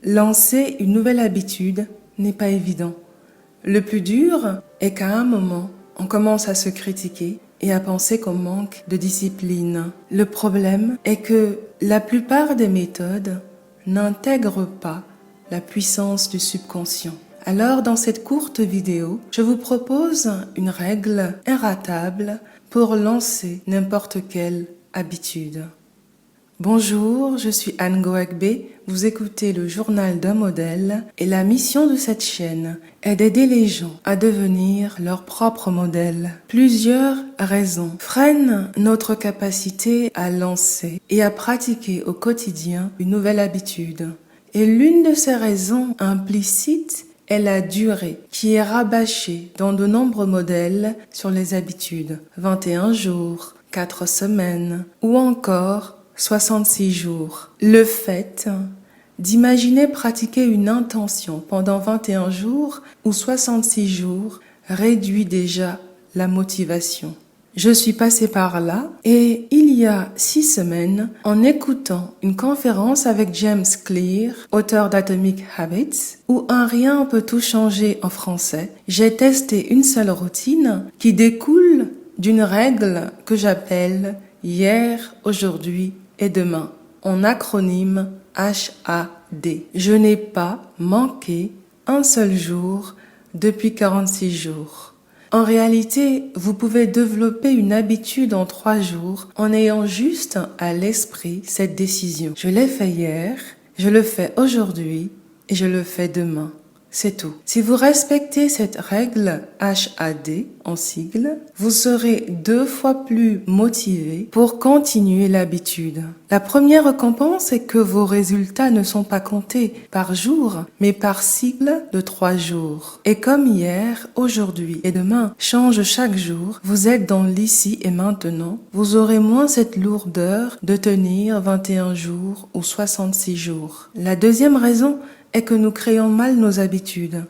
Lancer une nouvelle habitude n'est pas évident. Le plus dur est qu'à un moment, on commence à se critiquer et à penser qu'on manque de discipline. Le problème est que la plupart des méthodes n'intègrent pas la puissance du subconscient. Alors, dans cette courte vidéo, je vous propose une règle inratable pour lancer n'importe quelle habitude. Bonjour, je suis Anne Goegbe, vous écoutez le journal d'un modèle et la mission de cette chaîne est d'aider les gens à devenir leur propre modèle. Plusieurs raisons freinent notre capacité à lancer et à pratiquer au quotidien une nouvelle habitude. Et l'une de ces raisons implicites est la durée qui est rabâchée dans de nombreux modèles sur les habitudes. 21 jours, 4 semaines ou encore 66 jours. Le fait d'imaginer pratiquer une intention pendant 21 jours ou 66 jours réduit déjà la motivation. Je suis passée par là et il y a 6 semaines, en écoutant une conférence avec James Clear, auteur d'Atomic Habits, où un rien peut tout changer en français, j'ai testé une seule routine qui découle d'une règle que j'appelle hier, aujourd'hui et demain, en acronyme HAD. Je n'ai pas manqué un seul jour depuis 46 jours. En réalité, vous pouvez développer une habitude en 3 jours en ayant juste à l'esprit cette décision. Je l'ai fait hier, je le fais aujourd'hui et je le fais demain. C'est tout. Si vous respectez cette règle HAD en sigle, vous serez 2 fois plus motivé pour continuer l'habitude. La première récompense est que vos résultats ne sont pas comptés par jour, mais par cycle de 3 jours. Et comme hier, aujourd'hui et demain change chaque jour, vous êtes dans l'ici et maintenant, vous aurez moins cette lourdeur de tenir 21 jours ou 66 jours. La deuxième raison est que nous créons mal nos habitudes.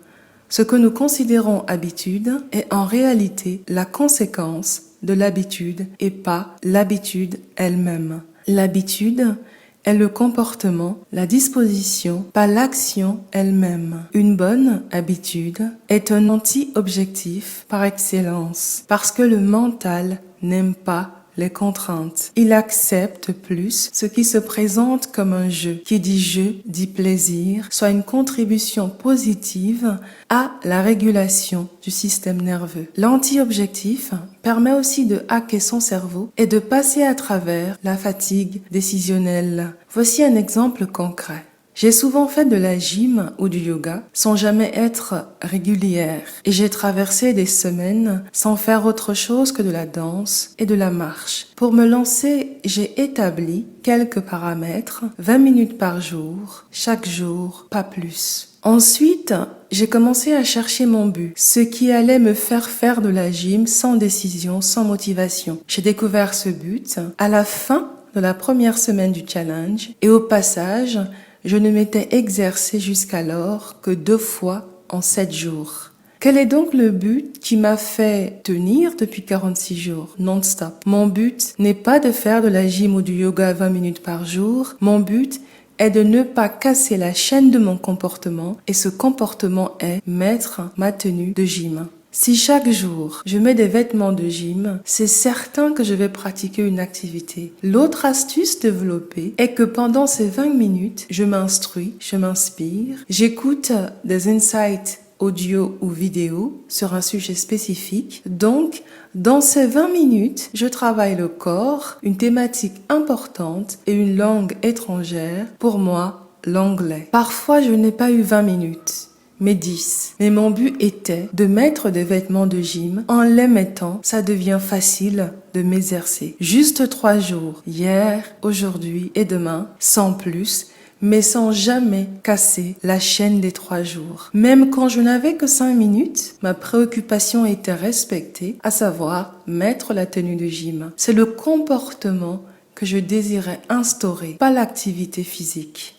Ce que nous considérons habitude est en réalité la conséquence de l'habitude et pas l'habitude elle-même. L'habitude est le comportement, la disposition, pas l'action elle-même. Une bonne habitude est un anti-objectif par excellence parce que le mental n'aime pas les contraintes. Il accepte plus ce qui se présente comme un jeu. Qui dit jeu, dit plaisir, soit une contribution positive à la régulation du système nerveux. L'anti-objectif permet aussi de hacker son cerveau et de passer à travers la fatigue décisionnelle. Voici un exemple concret. J'ai souvent fait de la gym ou du yoga sans jamais être régulière et j'ai traversé des semaines sans faire autre chose que de la danse et de la marche. Pour me lancer, j'ai établi quelques paramètres, 20 minutes par jour, chaque jour, pas plus. Ensuite, j'ai commencé à chercher mon but, ce qui allait me faire de la gym sans décision, sans motivation. J'ai découvert ce but à la fin de la première semaine du challenge et au passage, je ne m'étais exercé jusqu'alors que 2 fois en 7 jours. Quel est donc le but qui m'a fait tenir depuis 46 jours, non-stop? Mon but n'est pas de faire de la gym ou du yoga 20 minutes par jour. Mon but est de ne pas casser la chaîne de mon comportement et ce comportement est mettre ma tenue de gym. Si chaque jour, je mets des vêtements de gym, c'est certain que je vais pratiquer une activité. L'autre astuce développée est que pendant ces 20 minutes, je m'instruis, je m'inspire, j'écoute des insights audio ou vidéo sur un sujet spécifique. Donc, dans ces 20 minutes, je travaille le corps, une thématique importante et une langue étrangère, pour moi, l'anglais. Parfois, je n'ai pas eu 20 minutes. Mais 10. Mais mon but était de mettre des vêtements de gym. En les mettant, ça devient facile de m'exercer. Juste 3 jours, hier, aujourd'hui et demain, sans plus, mais sans jamais casser la chaîne des 3 jours. Même quand je n'avais que 5 minutes, ma préoccupation était respectée, à savoir mettre la tenue de gym. C'est le comportement que je désirais instaurer, pas l'activité physique.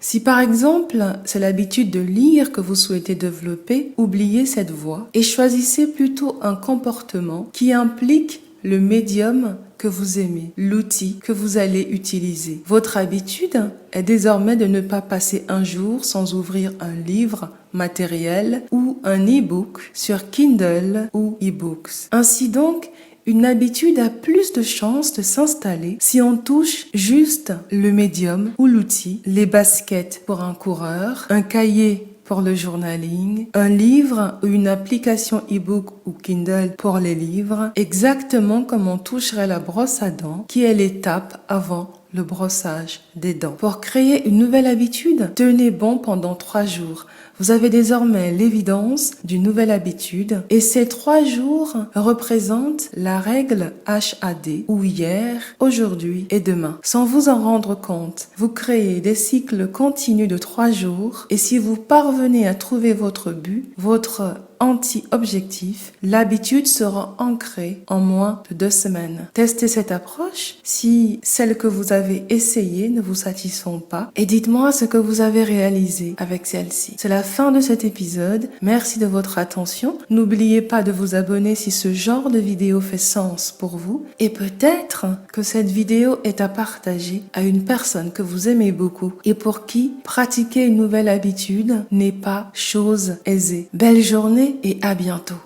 Si par exemple, c'est l'habitude de lire que vous souhaitez développer, oubliez cette voie et choisissez plutôt un comportement qui implique le médium que vous aimez, l'outil que vous allez utiliser. Votre habitude est désormais de ne pas passer un jour sans ouvrir un livre matériel ou un e-book sur Kindle ou e-books. Ainsi donc, une habitude a plus de chances de s'installer si on touche juste le médium ou l'outil, les baskets pour un coureur, un cahier pour le journaling, un livre ou une application e-book ou Kindle pour les livres, exactement comme on toucherait la brosse à dents, qui est l'étape avant le brossage des dents. Pour créer une nouvelle habitude, tenez bon pendant 3 jours. Vous avez désormais l'évidence d'une nouvelle habitude et ces 3 jours représentent la règle HAD ou hier, aujourd'hui et demain. Sans vous en rendre compte, vous créez des cycles continus de 3 jours et si vous parvenez à trouver votre but, votre anti-objectif, l'habitude sera ancrée en moins de 2 semaines. Testez cette approche si celles que vous avez essayées ne vous satisfont pas et dites-moi ce que vous avez réalisé avec celle-ci. C'est la fin de cet épisode. Merci de votre attention. N'oubliez pas de vous abonner si ce genre de vidéo fait sens pour vous et peut-être que cette vidéo est à partager à une personne que vous aimez beaucoup et pour qui pratiquer une nouvelle habitude n'est pas chose aisée. Belle journée et à bientôt.